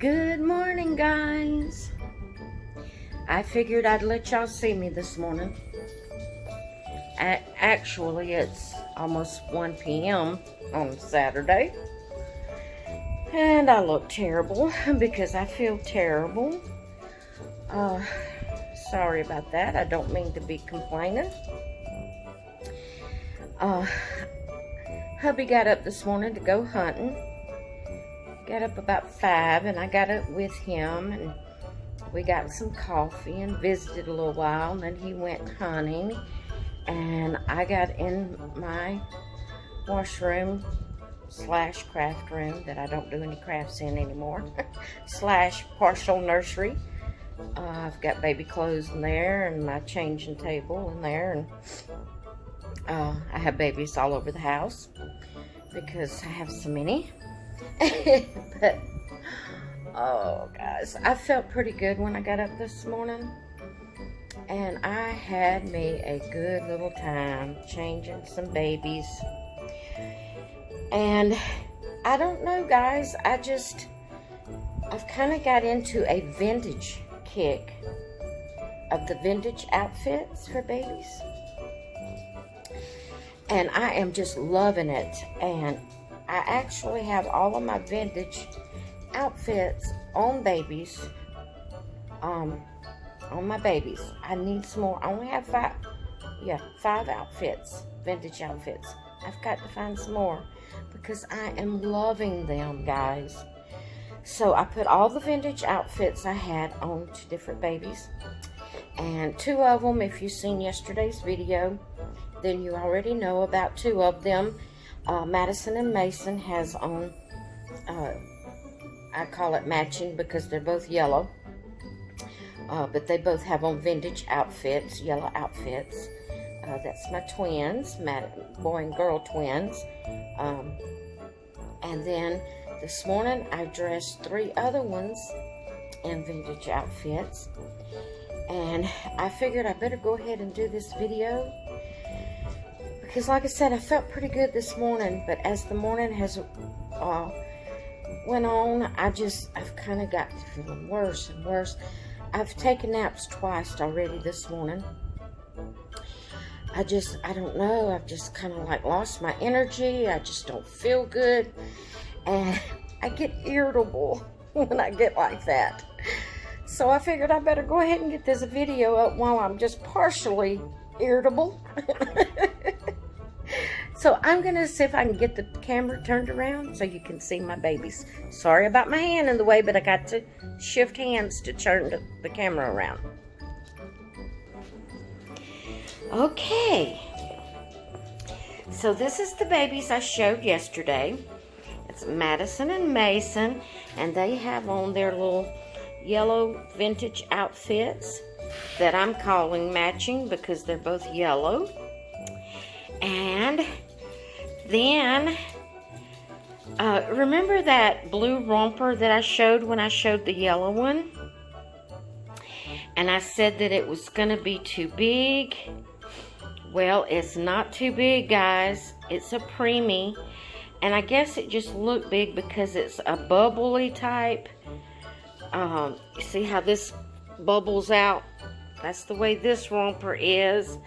Good morning, guys. I figured I'd let y'all see me this morning. Actually, it's almost 1 p.m. on Saturday. And I look terrible because I feel terrible. Sorry about that. I don't mean to be complaining. Hubby got up this morning to go hunting. Got up about 5 and I got up with him and we got some coffee and visited a little while, and then he went hunting and I got in my washroom slash craft room that I don't do any crafts in anymore slash partial nursery. I've got baby clothes in there and my changing table in there, and I have babies all over the house because I have so many. But oh guys, I felt pretty good when I got up this morning, and I had me a good little time changing some babies. And I don't know, guys, I've kind of got into a vintage kick of the vintage outfits for babies, and I am just loving it. And I actually have all of my vintage outfits on babies, on my babies. I need some more. I only have 5 outfits, vintage outfits. I've got to find some more because I am loving them, guys. So I put all the vintage outfits I had on to different babies, and 2 of them, if you've seen yesterday's video, then you already know about 2 of them. Madison and Mason has on, I call it matching because they're both yellow, but they both have on vintage outfits, yellow outfits. That's my twins, boy and girl twins. And then this morning I dressed 3 other ones in vintage outfits, and I figured I better go ahead and do this video because, like I said, I felt pretty good this morning, but as the morning has went on, I've kind of got to feeling worse and worse. I've taken naps twice already this morning. I don't know, I've just kind of like lost my energy. I just don't feel good, and I get irritable when I get like that. So I figured I better go ahead and get this video up while I'm just partially irritable. So I'm going to see if I can get the camera turned around so you can see my babies. Sorry about my hand in the way, but I got to shift hands to turn the camera around. Okay. So this is the babies I showed yesterday. It's Madison and Mason, and they have on their little yellow vintage outfits that I'm calling matching because they're both yellow. And then, remember that blue romper that I showed when I showed the yellow one? And I said that it was going to be too big. Well, it's not too big, guys. It's a preemie. And I guess it just looked big because it's a bubbly type. You see how this bubbles out? That's the way this romper is.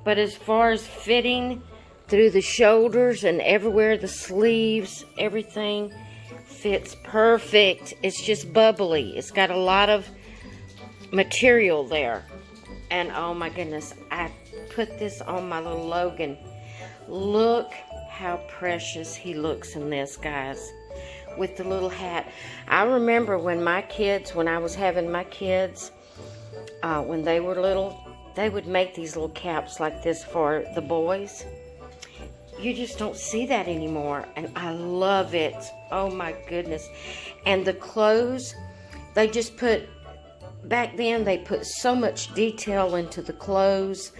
But as far as fitting through the shoulders and everywhere, the sleeves, everything fits perfect. It's just bubbly. It's got a lot of material there. And oh my goodness, I put this on my little Logan. Look how precious he looks in this, guys, with the little hat. I remember when I was having my kids, when they were little, they would make these little caps like this for the boys. You just don't see that anymore, and I love it. Oh my goodness. And the clothes, they just put, back then they put so much detail into the clothes.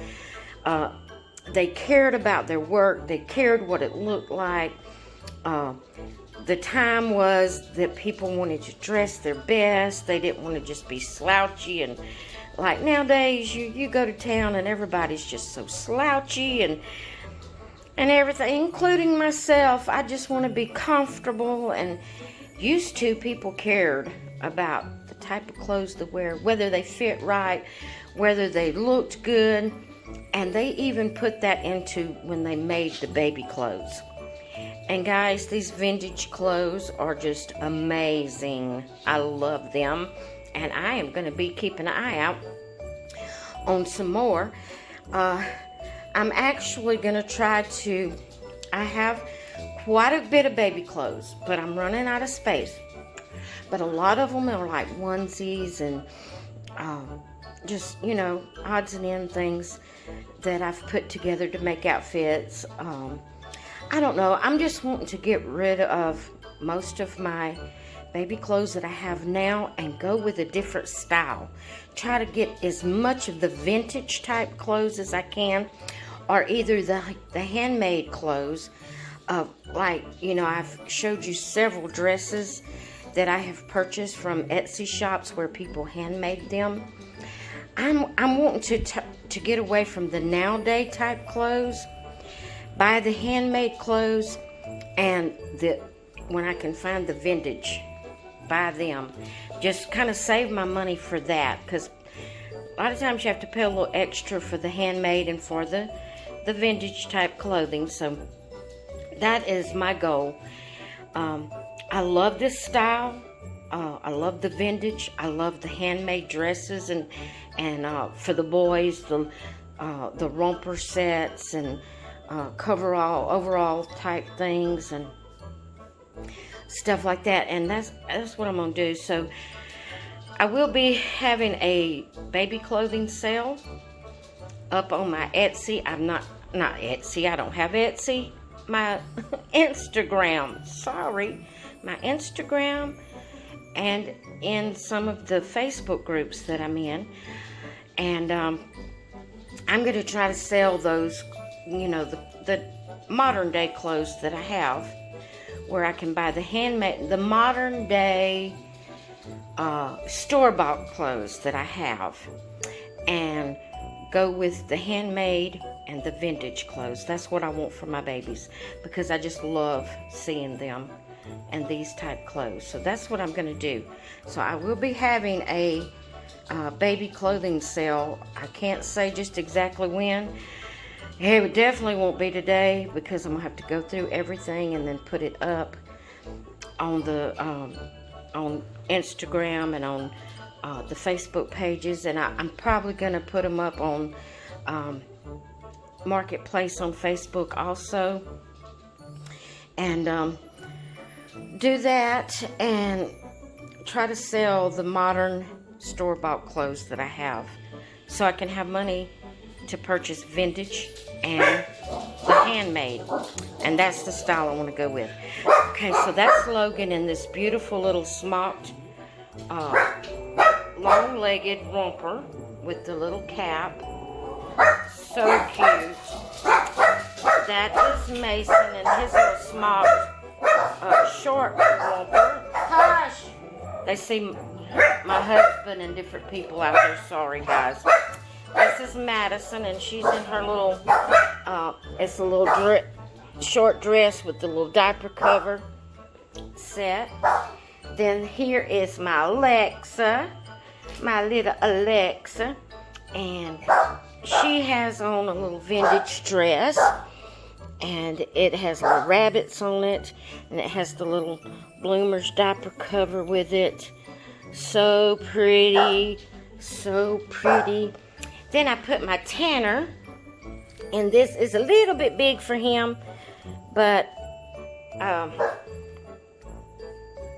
They cared about their work. They cared what it looked like. The time was that people wanted to dress their best. They didn't want to just be slouchy. And like nowadays, you go to town and everybody's just so slouchy and everything, including myself. I just want to be comfortable, and used to, people cared about the type of clothes to wear, whether they fit right, whether they looked good, and they even put that into when they made the baby clothes. And guys, these vintage clothes are just amazing. I love them, and I am going to be keeping an eye out on some more. I'm actually going to try to, I have quite a bit of baby clothes, but I'm running out of space. But a lot of them are like onesies and just, you know, odds and end things that I've put together to make outfits. I don't know. I'm just wanting to get rid of most of my baby clothes that I have now and go with a different style. Try to get as much of the vintage type clothes as I can, or either the handmade clothes. Like, you know, I've showed you several dresses that I have purchased from Etsy shops where people handmade them. I'm wanting to get away from the nowadays type clothes, buy the handmade clothes, and when I can find the vintage, buy them. Just kind of save my money for that, because a lot of times you have to pay a little extra for the handmade and for the vintage type clothing. So that is my goal. I love this style. I love the vintage. I love the handmade dresses and for the boys, the romper sets and overall type things and stuff like that. And that's what I'm gonna do. So I will be having a baby clothing sale up on my Etsy. I'm not Etsy. I don't have Etsy. My Instagram. Sorry, my Instagram, and in some of the Facebook groups that I'm in. And I'm going to try to sell those, you know, the modern day clothes that I have, where I can buy the handmade, the modern day store-bought clothes that I have, and go with the handmade and the vintage clothes. That's what I want for my babies, because I just love seeing them and these type clothes. So that's what I'm going to do. So I will be having a baby clothing sale. I can't say just exactly when. It definitely won't be today, because I'm going to have to go through everything and then put it up on the on Instagram and on the Facebook pages. And I'm probably going to put them up on Marketplace on Facebook also, and do that and try to sell the modern store-bought clothes that I have, so I can have money to purchase vintage and the handmade. And that's the style I want to go with. Okay, so that's Logan in this beautiful little smocked long-legged romper with the little cap. So cute. That is Mason in his little smocked short romper. Hush! They see my husband and different people out there. Sorry, guys. This is Madison, and she's in her little, it's a little short dress with the little diaper cover set. Then here is my Alexa, my little Alexa, and she has on a little vintage dress, and it has little rabbits on it, and it has the little Bloomers diaper cover with it. So pretty, so pretty. Then I put my Tanner, and this is a little bit big for him, but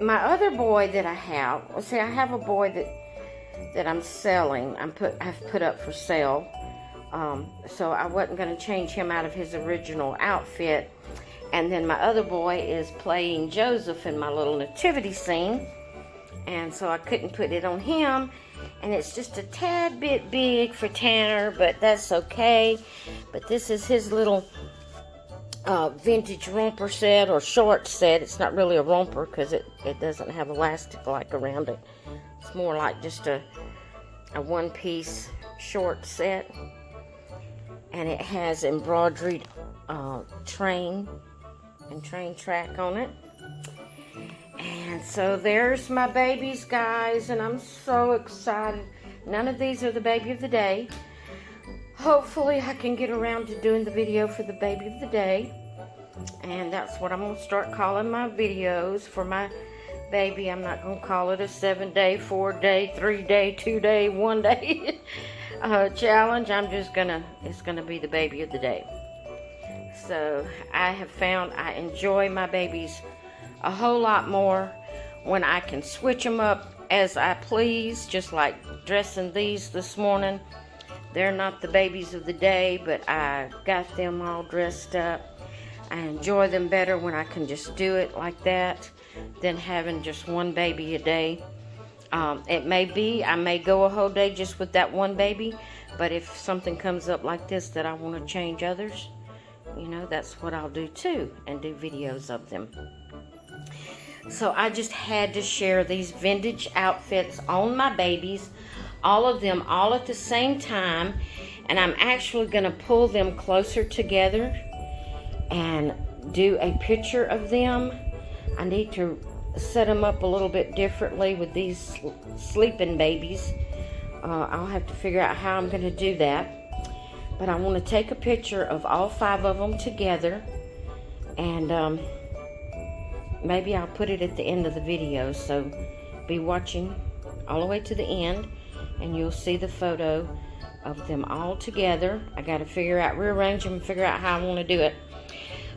my other boy that I have, well, see, I have a boy that I'm selling. I've put up for sale. So I wasn't going to change him out of his original outfit. And then my other boy is playing Joseph in my little nativity scene, and so I couldn't put it on him. And it's just a tad bit big for Tanner, but that's okay. But this is his little vintage romper set, or short set. It's not really a romper because it doesn't have elastic like around it. It's more like just a one-piece short set. And it has embroidered train and train track on it. And so there's my babies, guys, and I'm so excited. None of these are the baby of the day. Hopefully I can get around to doing the video for the baby of the day. And that's what I'm going to start calling my videos for my baby. I'm not going to call it a 7-day, 4-day, 3-day, 2-day, 1-day challenge. I'm just going to, it's going to be the baby of the day. So I have found I enjoy my babies a whole lot more when I can switch them up as I please, just like dressing these this morning. They're not the babies of the day, but I got them all dressed up. I enjoy them better when I can just do it like that than having just one baby a day. It may be, I may go a whole day just with that one baby, but if something comes up like this that I want to change others, you know, that's what I'll do too, and do videos of them. So I just had to share these vintage outfits on my babies, all of them all at the same time, and I'm actually going to pull them closer together and do a picture of them. I need to set them up a little bit differently with these sleeping babies. I'll have to figure out how I'm going to do that. But I want to take a picture of all 5 of them together, and maybe I'll put it at the end of the video, so be watching all the way to the end and you'll see the photo of them all together. I got to rearrange them and figure out how I want to do it.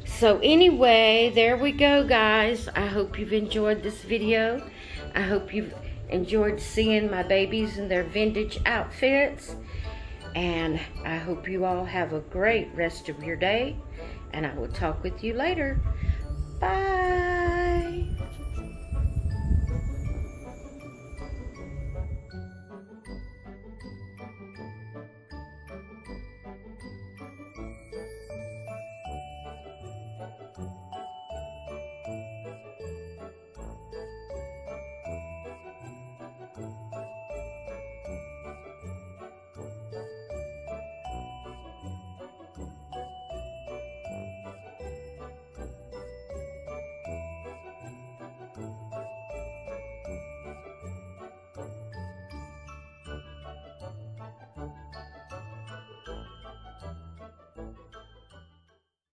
So anyway, there we go, guys. I hope you've enjoyed this video. I hope you've enjoyed seeing my babies in their vintage outfits. And I hope you all have a great rest of your day. And I will talk with you later. Bye.